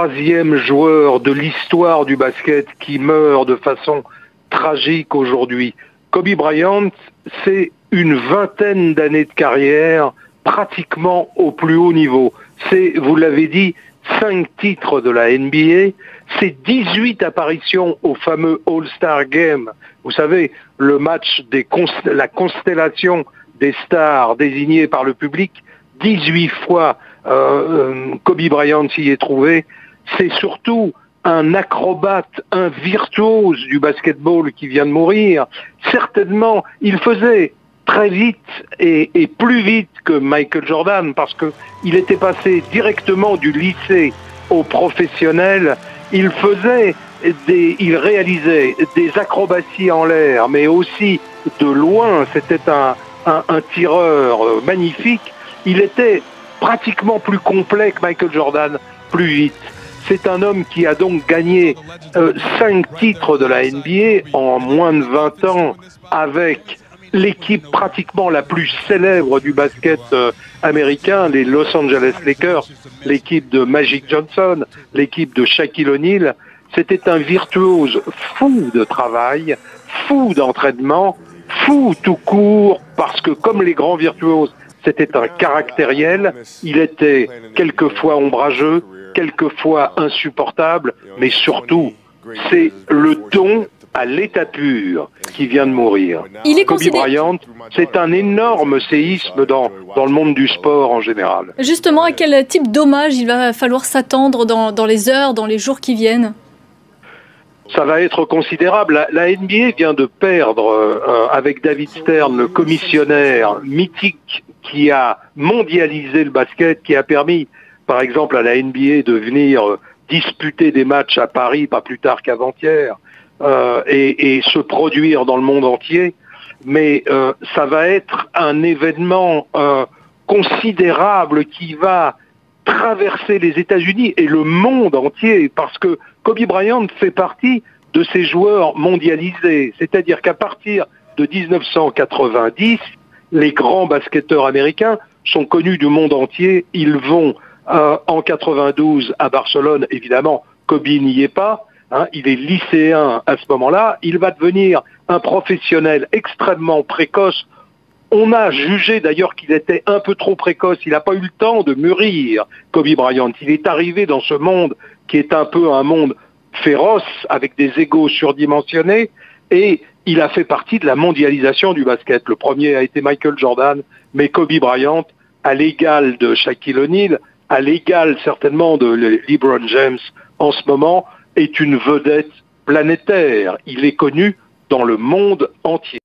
troisième joueur de l'histoire du basket qui meurt de façon tragique aujourd'hui. Kobe Bryant, c'est une vingtaine d'années de carrière pratiquement au plus haut niveau. C'est, vous l'avez dit, 5 titres de la NBA, c'est 18 apparitions au fameux All-Star Game. Vous savez, le match la constellation des stars désignées par le public, 18 fois Kobe Bryant s'y est trouvé. C'est surtout un acrobate, un virtuose du basketball qui vient de mourir. Certainement, il faisait très vite et plus vite que Michael Jordan parce que il était passé directement du lycée au professionnel. Il réalisait des acrobaties en l'air, mais aussi de loin. C'était un tireur magnifique. Il était pratiquement plus complet que Michael Jordan, plus vite. C'est un homme qui a donc gagné 5 titres de la NBA en moins de 20 ans avec l'équipe pratiquement la plus célèbre du basket américain, les Los Angeles Lakers, l'équipe de Magic Johnson, l'équipe de Shaquille O'Neal. C'était un virtuose fou de travail, fou d'entraînement, fou tout court, parce que comme les grands virtuoses, c'était un caractériel, il était quelquefois ombrageux, quelquefois insupportable, mais surtout, c'est le don à l'état pur qui vient de mourir. Kobe Bryant, c'est un énorme séisme dans le monde du sport en général. Justement, à quel type d'hommage il va falloir s'attendre dans les heures, dans les jours qui viennent ? Ça va être considérable. La NBA vient de perdre, avec David Stern, le commissionnaire mythique qui a mondialisé le basket, qui a permis, par exemple, à la NBA de venir disputer des matchs à Paris, pas plus tard qu'avant-hier, et se produire dans le monde entier. Mais ça va être un événement considérable qui va traverser les États-Unis et le monde entier, parce que Kobe Bryant fait partie de ces joueurs mondialisés. C'est-à-dire qu'à partir de 1990, les grands basketteurs américains sont connus du monde entier. Ils vont en 92 à Barcelone, évidemment, Kobe n'y est pas. Il est lycéen à ce moment-là. Il va devenir un professionnel extrêmement précoce. On a jugé d'ailleurs qu'il était un peu trop précoce. Il n'a pas eu le temps de mûrir, Kobe Bryant. Il est arrivé dans ce monde qui est un peu un monde féroce, avec des égos surdimensionnés, et il a fait partie de la mondialisation du basket. Le premier a été Michael Jordan, mais Kobe Bryant, à l'égal de Shaquille O'Neal, à l'égal certainement de LeBron James en ce moment, est une vedette planétaire. Il est connu dans le monde entier.